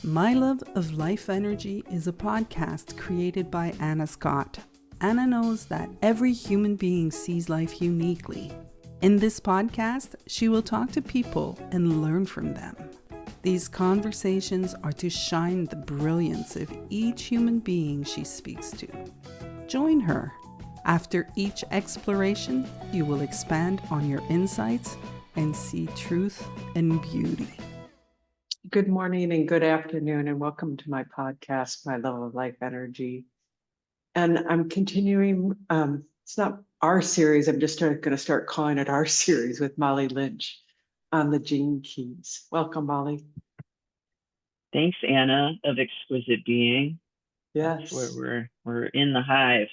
My Love of Life Energy is a podcast created by Anna Scott. Anna knows that every human being sees life uniquely. In this podcast, she will talk to people and learn from them. These conversations are to shine the brilliance of each human being she speaks to. Join her. After each exploration, you will expand on your insights and see truth and beauty. Good morning and good afternoon, and welcome to my podcast, My Love of Life Energy. And I'm continuing, it's not our series, I'm just going to start calling it our series with Molly Lynch on the GeneKeys. Welcome, Molly. Thanks, Anna of Exquisite Being. Yes. We're in the hive.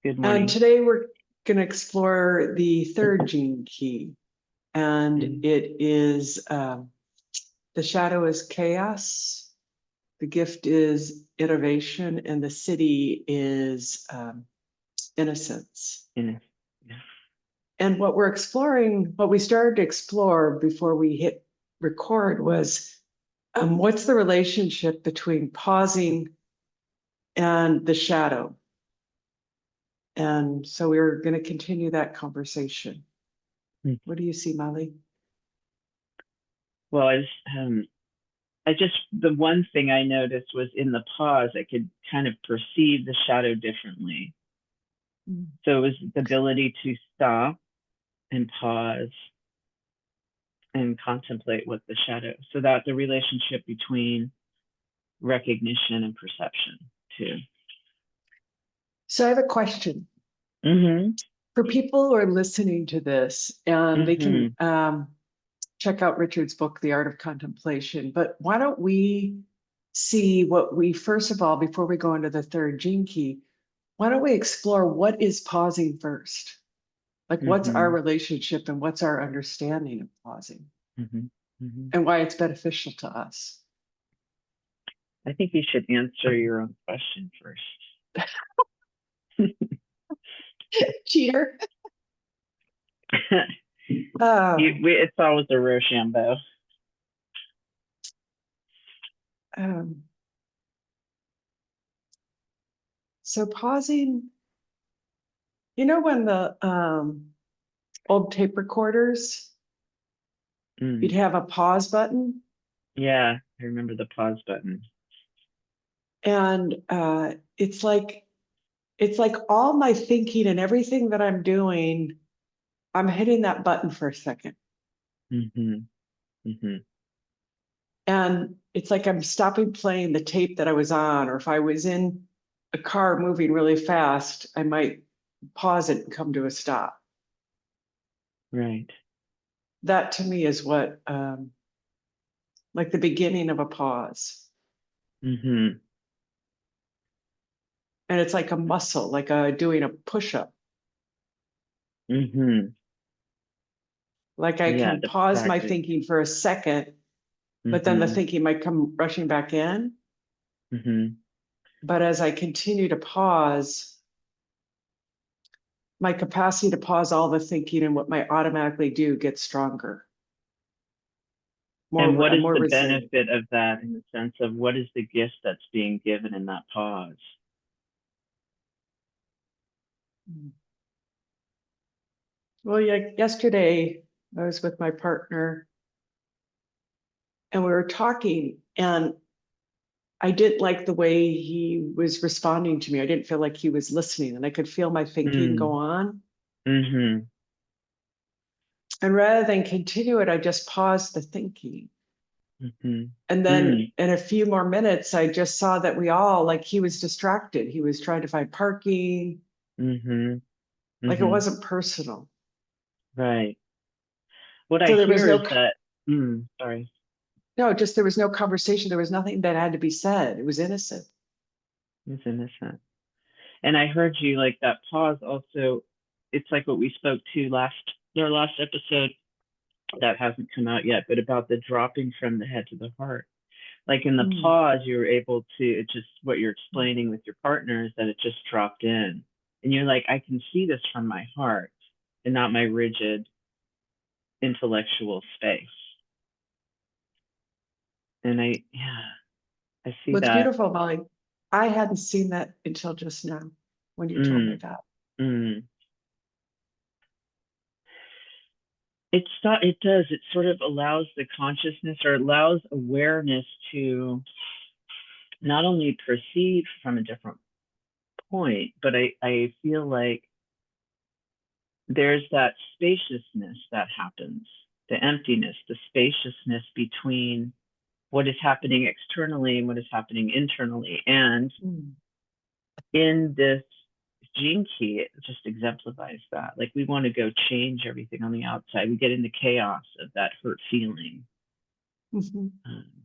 Good morning. And today we're going to explore the third GeneKey, and it is the shadow is chaos, the gift is innovation, and the city is innocence. Yeah. And what we're exploring, what we started to explore before we hit record was what's the relationship between pausing and the shadow? And so we're going to continue that conversation. What do you see, Molly? Well, the one thing I noticed was in the pause, I could kind of perceive the shadow differently. So it was the ability to stop and pause and contemplate what the shadow, so that the relationship between recognition and perception too. So I have a question. For people who are listening to this, and they can check out Richard's book, The Art of Contemplation, but why don't we see what we, first of all, before we go into the third GeneKey, why don't we explore what is pausing first? Like what's our relationship and what's our understanding of pausing and why it's beneficial to us? I think you should answer your own question first. Cheater. It's always a Rochambeau. So pausing, you know, when the old tape recorders, you'd have a pause button. Yeah, I remember the pause button. And it's like all my thinking and everything that I'm doing, I'm hitting that button for a second. And it's like I'm stopping playing the tape that I was on, or if I was in a car moving really fast, I might pause it and come to a stop. Right. That to me is what, like the beginning of a pause. And it's like a muscle, like doing a push-up. Like I can pause my thinking for a second, but then the thinking might come rushing back in. But as I continue to pause, my capacity to pause all the thinking and what might automatically do gets stronger. And what is the benefit of that, in the sense of what is the gift that's being given in that pause? Well, yeah, yesterday I was with my partner and we were talking, and I didn't like the way he was responding to me. I didn't feel like he was listening, and I could feel my thinking go on. And rather than continue it, I just paused the thinking. And then in a few more minutes, I just saw that he was distracted. He was trying to find parking. Like it wasn't personal. Right. What So I there was hear no is that, sorry. No, just there was no conversation. There was nothing that had to be said. It was innocent. It was innocent. And I heard you, like, that pause also, it's like what we spoke to our last episode that hasn't come out yet, but about the dropping from the head to the heart. Like in the pause, you were able to, it's just what you're explaining with your partner is that it just dropped in. And you're like, I can see this from my heart and not my rigid intellectual space. And I see What's that. beautiful, Molly, I hadn't seen that until just now when you told me that. It does. It sort of allows the consciousness, or allows awareness to not only perceive from a different point, but I feel like there's that spaciousness that happens, the emptiness, the spaciousness between what is happening externally and what is happening internally. And in this GeneKey, it just exemplifies that. Like, we want to go change everything on the outside. We get in the chaos of that hurt feeling,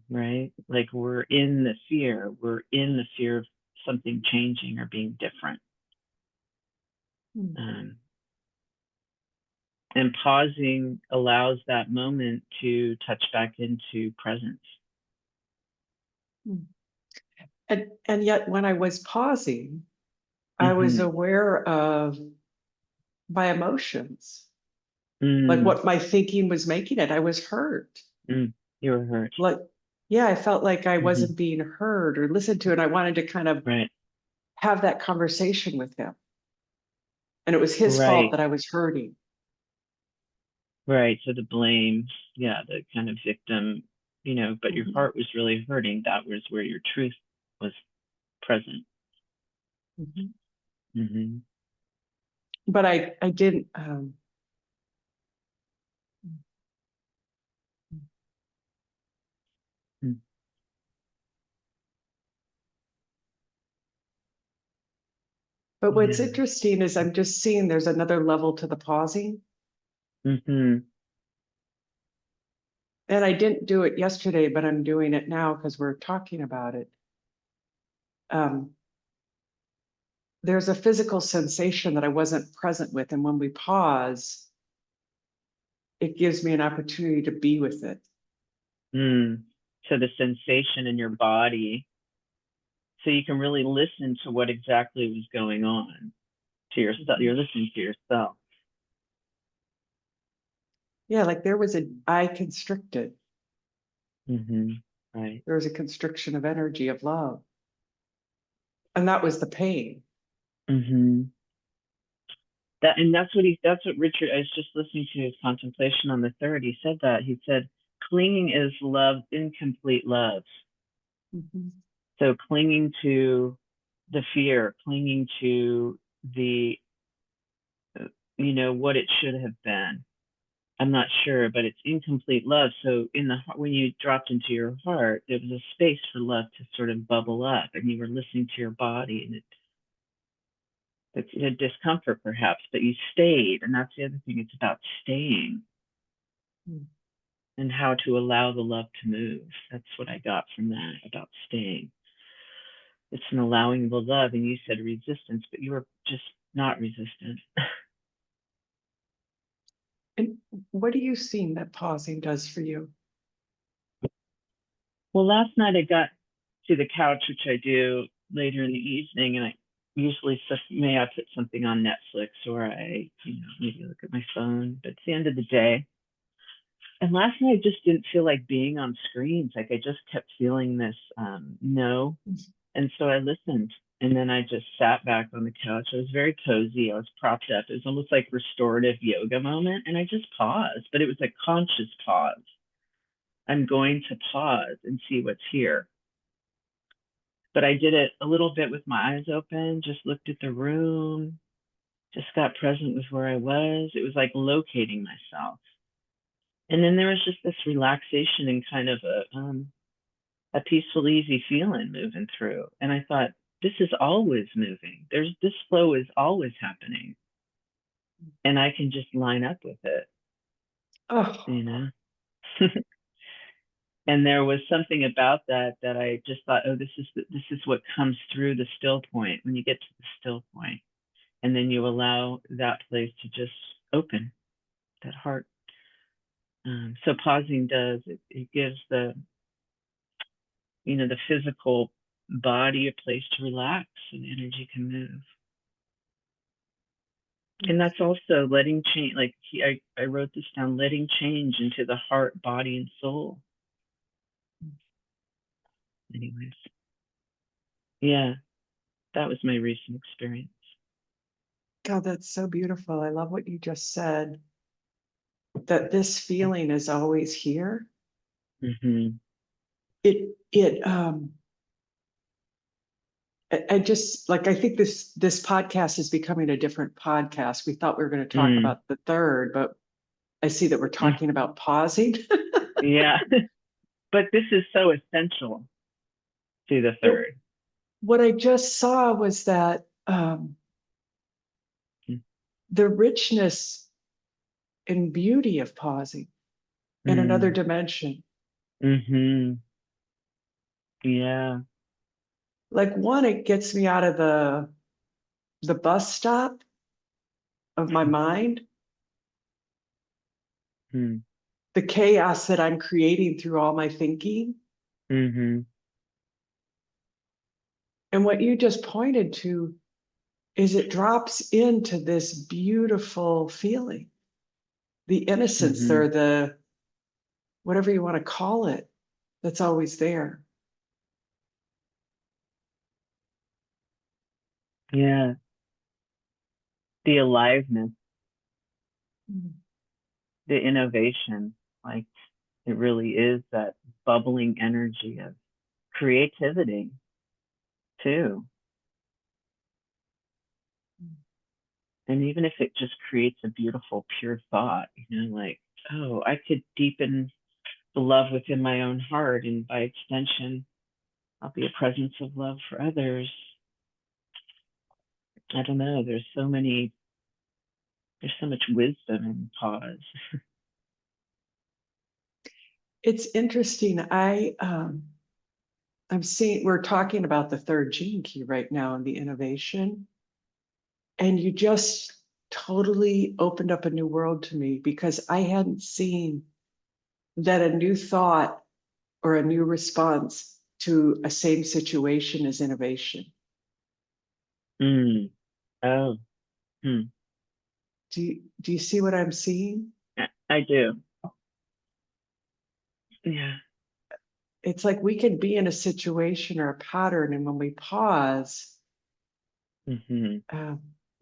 right? Like, we're in the fear. We're in the fear of something changing or being different. And pausing allows that moment to touch back into presence. And yet when I was pausing, I was aware of my emotions, like what my thinking was making it. I was hurt. You were hurt. Like, yeah, I felt like I wasn't being heard or listened to, and I wanted to kind of have that conversation with him. And it was his fault that I was hurting. Right. So the blame, the kind of victim, but your heart was really hurting. That was where your truth was present. But I didn't. But what's interesting is I'm just seeing there's another level to the pausing. And I didn't do it yesterday, but I'm doing it now because we're talking about it. There's a physical sensation that I wasn't present with. And when we pause, it gives me an opportunity to be with it. So the sensation in your body, so you can really listen to what exactly was going on to yourself. You're listening to yourself. Yeah, like there was I constricted. Right. There was a constriction of energy, of love. And that was the pain. That's what Richard, I was just listening to his contemplation on the 3rd. He said that. He said, clinging is love, incomplete love. So clinging to the fear, clinging to the, what it should have been. I'm not sure, but it's incomplete love. So when you dropped into your heart, there was a space for love to sort of bubble up, and you were listening to your body, and it's a discomfort perhaps, but you stayed. And that's the other thing. It's about staying and how to allow the love to move. That's what I got from that, about staying. It's an allowing the love. And you said resistance, but you were just not resistant. And what are you seeing that pausing does for you? Well, last night I got to the couch, which I do later in the evening, and I usually I put something on Netflix, or I, maybe look at my phone, but it's the end of the day. And last night I just didn't feel like being on screens. Like, I just kept feeling this no. And so I listened, and then I just sat back on the couch. I was very cozy. I was propped up. It was almost like restorative yoga moment. And I just paused, but it was a conscious pause. I'm going to pause and see what's here. But I did it a little bit with my eyes open, just looked at the room, just got present with where I was. It was like locating myself. And then there was just this relaxation and kind of a peaceful, easy feeling moving through. And I thought, this is always moving. This flow is always happening. And I can just line up with it. And there was something about that I just thought, oh, this is what comes through the still point, when you get to the still point. And then you allow that place to just open, that heart. So pausing it gives the physical body a place to relax, and energy can move. And that's also letting change, like I wrote this down, letting change into the heart, body, and soul. anyways. Yeah, that was my recent experience. God, that's so beautiful. I love what you just said, that this feeling is always here. Mm-hmm. I just like, I think this podcast is becoming a different podcast. We thought we were going to talk about the third, but I see that we're talking about pausing. Yeah, but this is so essential to the third. What I just saw was that the richness and beauty of pausing in another dimension. Mm-hmm. Yeah. Like, one, it gets me out of the bus stop of my mind, the chaos that I'm creating through all my thinking. Mm-hmm. And what you just pointed to is it drops into this beautiful feeling, the innocence or the whatever you want to call it, that's always there. Yeah. The aliveness, the innovation, like it really is that bubbling energy of creativity too. And even if it just creates a beautiful, pure thought, like, oh, I could deepen the love within my own heart, and by extension, I'll be a presence of love for others. I don't know. There's so much wisdom in pause. It's interesting. I'm seeing, we're talking about the third GeneKey right now and the innovation. And you just totally opened up a new world to me, because I hadn't seen that a new thought or a new response to a same situation is innovation. Oh. Do you see what I'm seeing? I do. Yeah. It's like we can be in a situation or a pattern, and when we pause,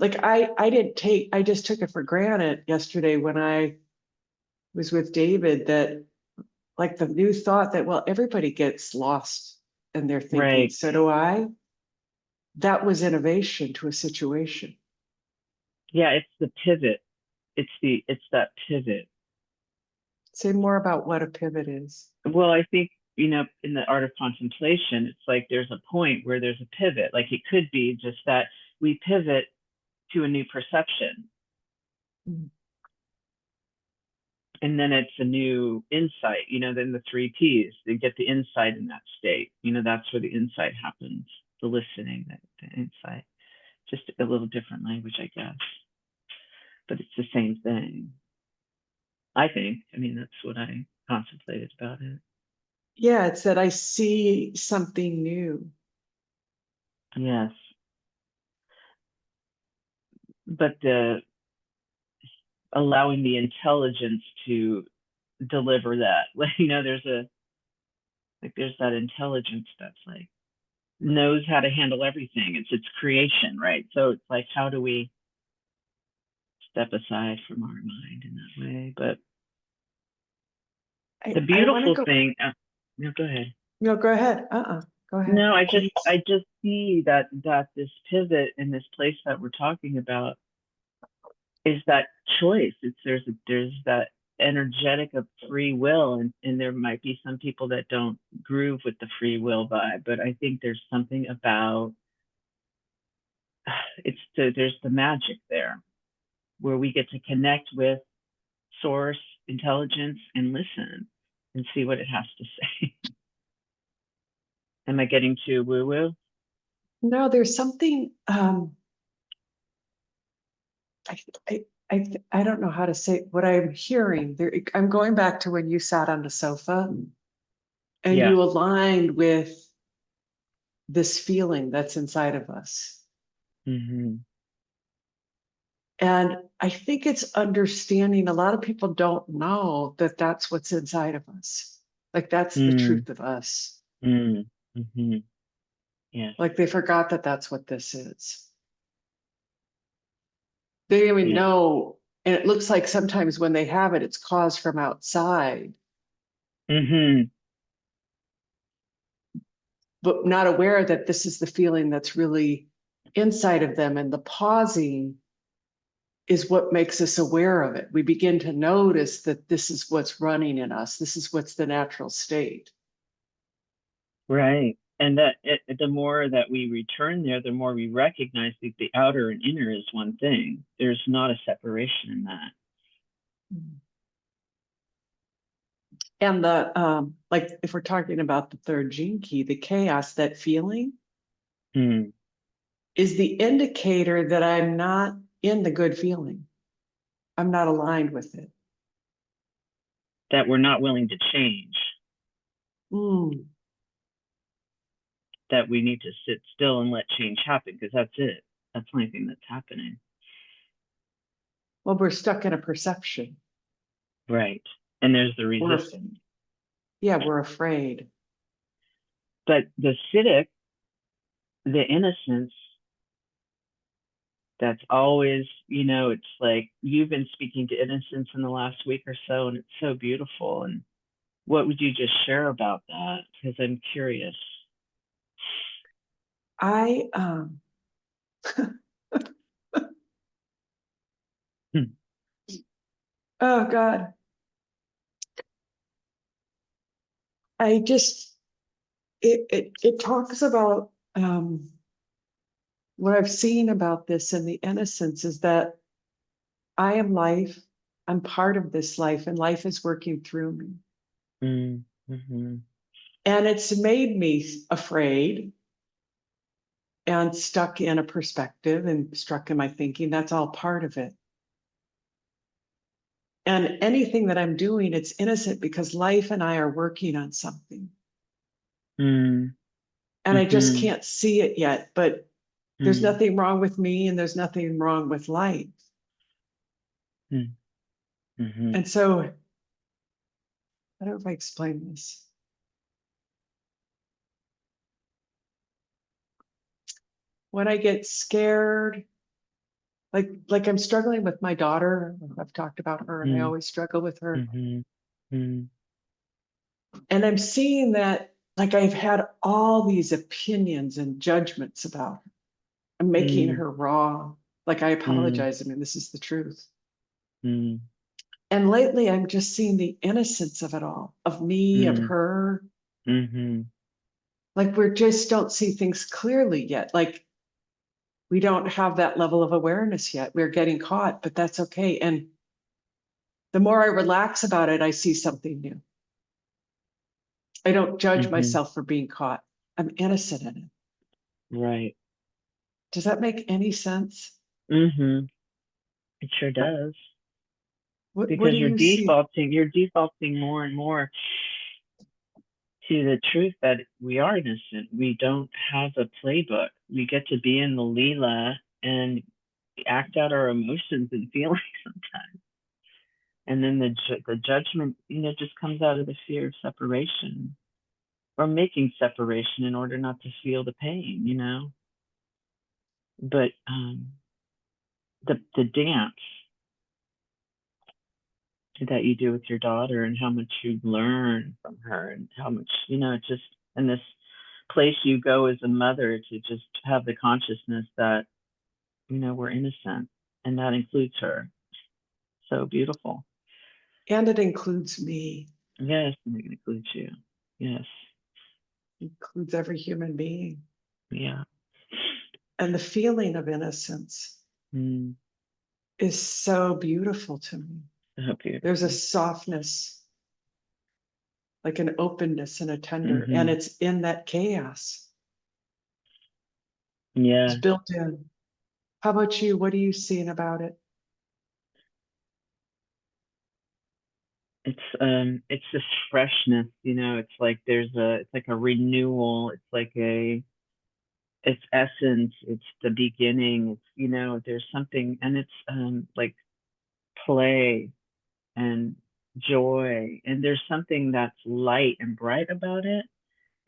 like I just took it for granted yesterday when I was with David, that like the new thought that, well, everybody gets lost in their thinking. Right. So do I. That was innovation to a situation. Yeah, it's the pivot. It's that pivot. Say more about what a pivot is. Well, I think, in the art of contemplation, it's like there's a point where there's a pivot. Like it could be just that we pivot to a new perception. And then it's a new insight, then the 3 Ps, they get the insight in that state. That's where the insight happens, the listening, the insight. Just a little different language, I guess. But it's the same thing, I think. That's what I contemplated about it. Yeah, it's that I see something new. Yes. But allowing the intelligence to deliver that. There's that intelligence that's like knows how to handle everything. It's its creation, right? So it's like, how do we step aside from our mind in that way? But the beautiful thing. No, go ahead. No, go ahead. Go ahead. No, I just see that this pivot in this place that we're talking about is that choice. There's that energetic of free will, and there might be some people that don't groove with the free will vibe, but I think there's something about there's the magic there, where we get to connect with source intelligence and listen and see what it has to say. Am I getting too woo-woo? No, there's something. I don't know how to say what I'm hearing there. I'm going back to when you sat on the sofa and you aligned with this feeling that's inside of us. And I think it's understanding, a lot of people don't know that that's what's inside of us. Like that's the truth of us. Yes. Like they forgot that that's what this is. They didn't even know. And it looks like sometimes when they have it, it's caused from outside. But not aware that this is the feeling that's really inside of them. And the pausing is what makes us aware of it. We begin to notice that this is what's running in us. This is what's the natural state. Right. And that the more that we return there, the more we recognize that the outer and inner is one thing. There's not a separation in that. And the like if we're talking about the third gene key, the chaos, that feeling is the indicator that I'm not in the good feeling. I'm not aligned with it. That we're not willing to change. That we need to sit still and let change happen, because that's it. That's the only thing that's happening. Well, we're stuck in a perception. Right. And there's the resistance. We're afraid. But the Citic, the innocence, that's always, it's like you've been speaking to innocence in the last week or so, and it's so beautiful. And what would you just share about that? Because I'm curious. Oh God. It talks about what I've seen about this and the innocence is that I am life. I'm part of this life, and life is working through me. And it's made me afraid and stuck in a perspective and stuck in my thinking. That's all part of it. And anything that I'm doing, it's innocent because life and I are working on something. And I just can't see it yet, but there's nothing wrong with me and there's nothing wrong with life. And so, I don't know if I explain this. When I get scared, like I'm struggling with my daughter. I've talked about her and I always struggle with her. And I'm seeing that like I've had all these opinions and judgments about her. I'm making her wrong. Like I apologize. I mean, this is the truth. And lately I'm just seeing the innocence of it all, of me, of her. Like we just don't see things clearly yet. Like we don't have that level of awareness yet. We're getting caught, but that's okay. And the more I relax about it, I see something new. I don't judge myself for being caught. I'm innocent in it. Right. Does that make any sense? It sure does. Because you're defaulting more and more to the truth that we are innocent. We don't have a playbook. We get to be in the Leela and act out our emotions and feelings sometimes. And then the judgment, just comes out of the fear of separation or making separation in order not to feel the pain, But the dance that you do with your daughter and how much you learn from her and how much, just in this place you go as a mother to just have the consciousness that, we're innocent, and that includes her. So beautiful. And it includes me. Yes, and it includes you. Yes. It includes every human being. Yeah. And the feeling of innocence is so beautiful to me. There's a softness, like an openness and a tender, and it's in that chaos. Yeah. It's built in. How about you? What are you seeing about it? It's this freshness, it's like it's like a renewal, it's like it's essence, it's the beginning, it's there's something, and it's like play and joy, and there's something that's light and bright about it,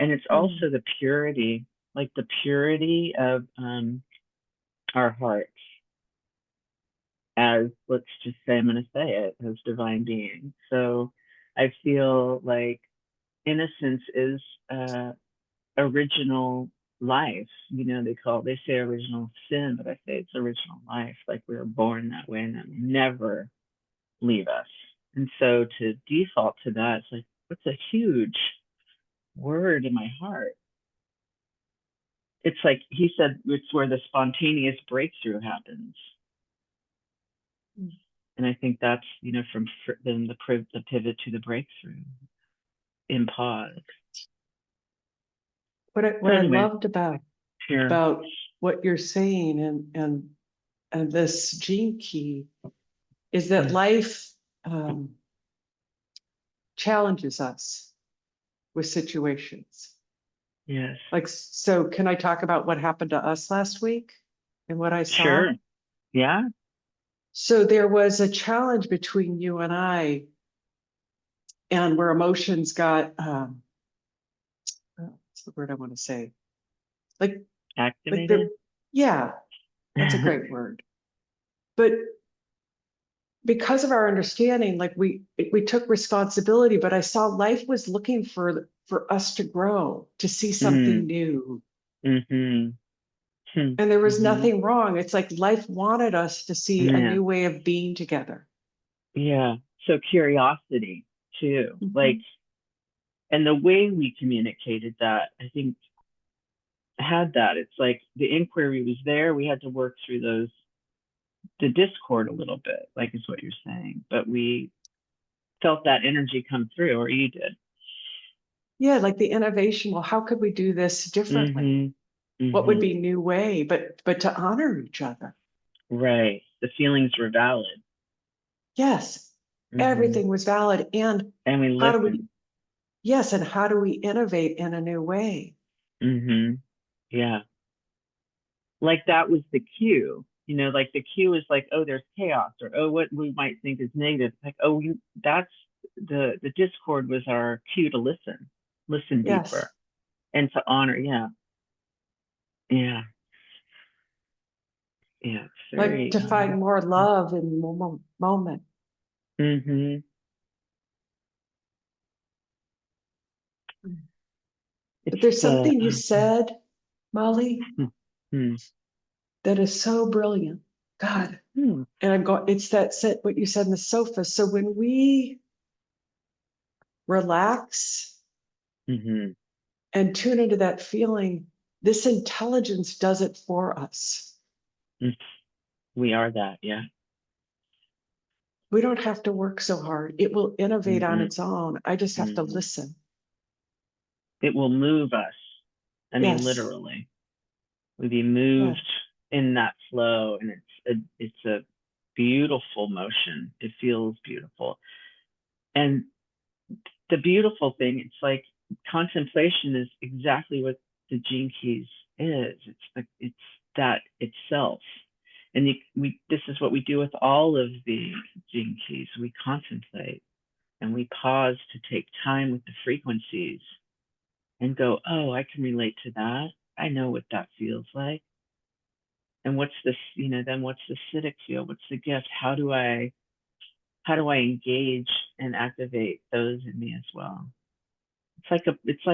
And it's also the purity, like the purity of our hearts as, let's just say, I'm going to say it, as divine beings. So I feel like innocence is original life. You know, they say original sin, but I say it's original life. Like we were born that way and that will never leave us. And so to default to that, it's like, what's a huge word in my heart? It's like he said, it's where the spontaneous breakthrough happens. And I think that's, you know, from then the pivot to the breakthrough in pause. What I loved about what you're saying and this GeneKey is that life challenges us with situations. Yes. Like, so can I talk about what happened to us last week and what I saw? Sure. Yeah. So there was a challenge between you and I, and where emotions got, what's the word I want to say? Like Activated? Yeah, that's a great word. But because of our understanding, like we took responsibility, but I saw life was looking for us to grow, to see something new. And there was nothing wrong. It's like life wanted us to see a new way of being together. Yeah. So curiosity too. Like, and the way we communicated that, I think had that. It's like the inquiry was there. We had to work through the discord a little bit, like is what you're saying. But we felt that energy come through, or you did. Yeah, like the innovation. Well, how could we do this differently? What would be a new way? But to honor each other. Right. The feelings were valid. Yes. Everything was valid. And we listened. And how do we innovate in a new way? Yeah. Like that was the cue. You know, like the cue is like, oh, there's chaos, or oh, what we might think is negative. Like, oh, that's the discord was our cue to listen deeper, and to honor. Yeah. It's very, like to find more love in moment. But there's something you said, Molly, that is so brilliant. God. And I'm going, it's that set what you said in the sofa. So when we relax and tune into that feeling, this intelligence does it for us. We are that, yeah. We don't have to work so hard. It will innovate on its own. I just have to listen. It will move us. I mean, literally. We'll be moved in that flow, and it's a beautiful motion. It feels beautiful. And the beautiful thing, it's like contemplation is exactly what the GeneKeys is. It's that itself. And this is what we do with all of the GeneKeys. We contemplate and we pause to take time with the frequencies and go, oh, I can relate to that. I know what that feels like. And what's this, then what's the acidic feel? What's the gift? How do I engage and activate those in me as well? It's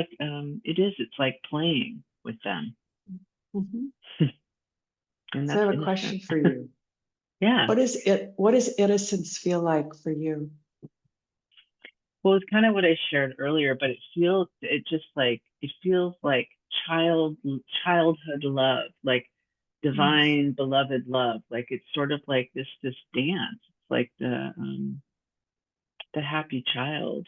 like playing with them. And so I have a question for you. Yeah. What does innocence feel like for you? Well, it's kind of what I shared earlier, but it feels like childhood love, like divine beloved love. Like it's sort of like this dance. It's like the happy child,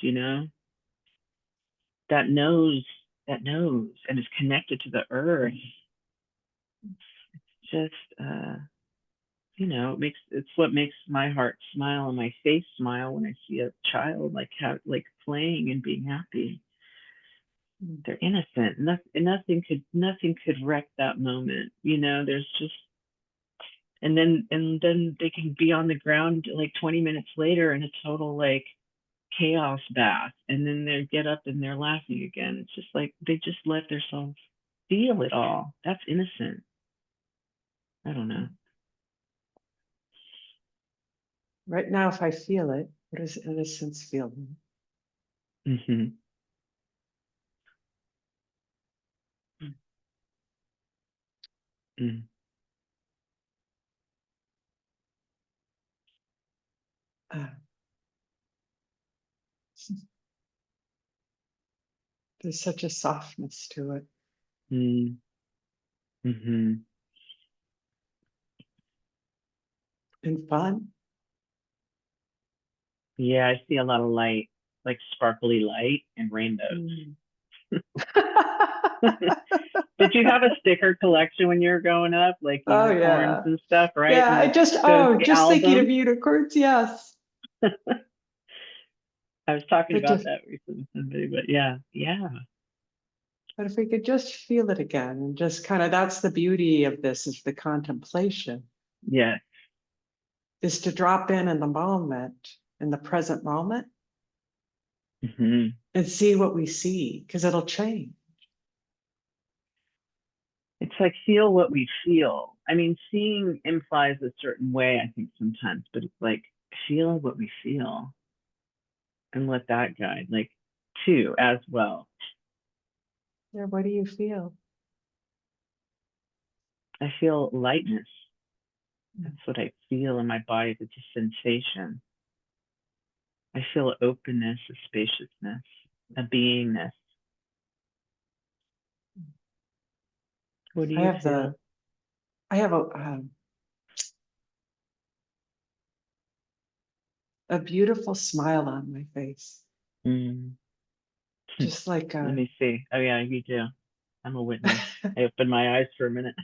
that knows and is connected to the earth. It's just it's what makes my heart smile and my face smile when I see a child like playing and being happy. They're innocent. Nothing could wreck that moment. There's just, and then they can be on the ground like 20 minutes later in a total like chaos bath, and then they get up and they're laughing again. It's just like they just let themselves feel it all. That's innocent. I don't know. Right now, if I feel it, what does innocence feel? Mm-hmm. Mm. There's such a softness to it. Mm. Mm-hmm. And fun. Yeah, I see a lot of light, like sparkly light and rainbows. Did you have a sticker collection when you were growing up, like Oh, unicorns yeah. and stuff, right? Yeah, And I just, those just thinking of albums. unicorns, yes. I was talking But about that recently with somebody, but yeah. but if we could just feel it again and just kind of, that's the beauty of this, is the contemplation, Yeah. is to drop in the moment, in the present moment, Mm-hmm. and see what we see, because it'll change. It's like feel what we feel. I mean, seeing implies a certain way, I think sometimes, but it's like feel what we feel and let that guide, like too, as well. Yeah, what do you feel? I feel lightness. That's what I feel in my body. It's a sensation. I feel openness, a spaciousness, a beingness. What do I you have feel? a beautiful smile on my face, Mm. just like Let me see. Oh yeah, you do. I'm a witness. I opened my eyes for a minute.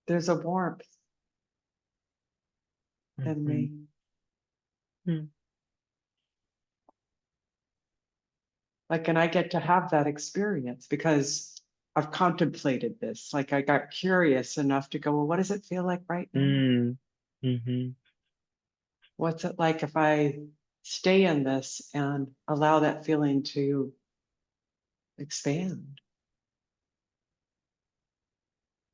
there's a warmth in me. Mm. Like, and I get to have that experience because I've contemplated this. Like, I got curious enough to go, well, what does it feel like right now? Mm. Mm-hmm. What's it like if I stay in this and allow that feeling to expand?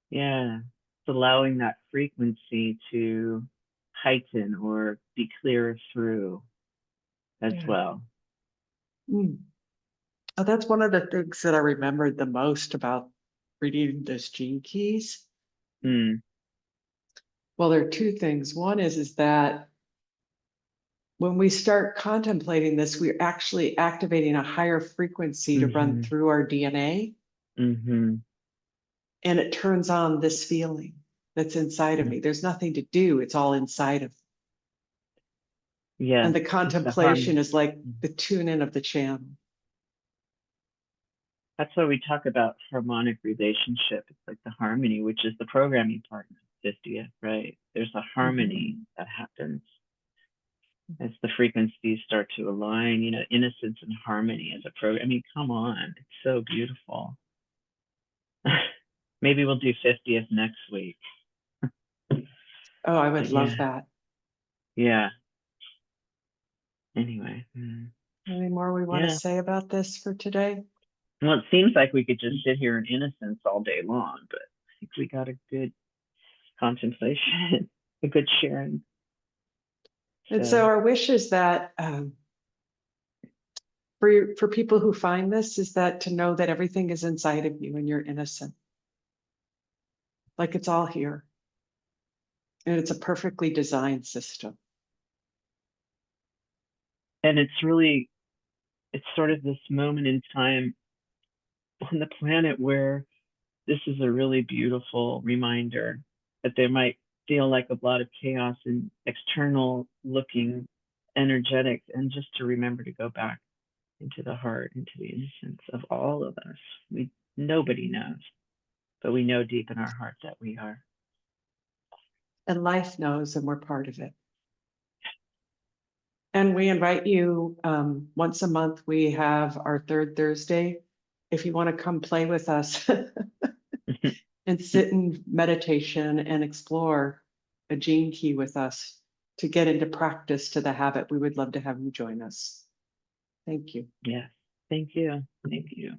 Yeah. It's allowing that frequency to heighten or be clearer through as Yeah. well. Mm. Oh, that's one of the things that I remembered the most about reading those gene keys. Mm. Well, there are two things. One is that when we start contemplating this, we're actually activating a higher frequency to run through our DNA. Mm-hmm. And it turns on this feeling that's inside of me. There's nothing to do. It's all inside of me. Yeah. And the contemplation is like the tune in of the channel. That's why we talk about harmonic relationship. It's like the harmony, which is the programming partner, 50th, right? There's a harmony that happens as the frequencies start to align, innocence and harmony as a program. I mean, come on, it's so beautiful. Maybe we'll do 50th next week. Oh, I would love that. Yeah. Anyway. Any more we want to say about this for today? Well, it seems like we could just sit here in innocence all day long, but I think we got a good contemplation, a good sharing. And so our wish is that for people who find this, is that to know that everything is inside of you and you're innocent. Like it's all here. And it's a perfectly designed system. And it's sort of this moment in time on the planet where this is a really beautiful reminder that there might feel like a lot of chaos and external looking energetics, and just to remember to go back into the heart, into the innocence of all of us. Nobody knows, but we know deep in our heart that we are. And life knows, and we're part of it. And we invite you, once a month, we have our third Thursday. If you want to come play with us and sit in meditation and explore a gene key with us, to get into practice to the habit, we would love to have you join us. Thank you. Yes. Thank you. Thank you.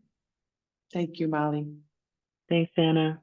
Thank you, Molly. Thanks, Anna.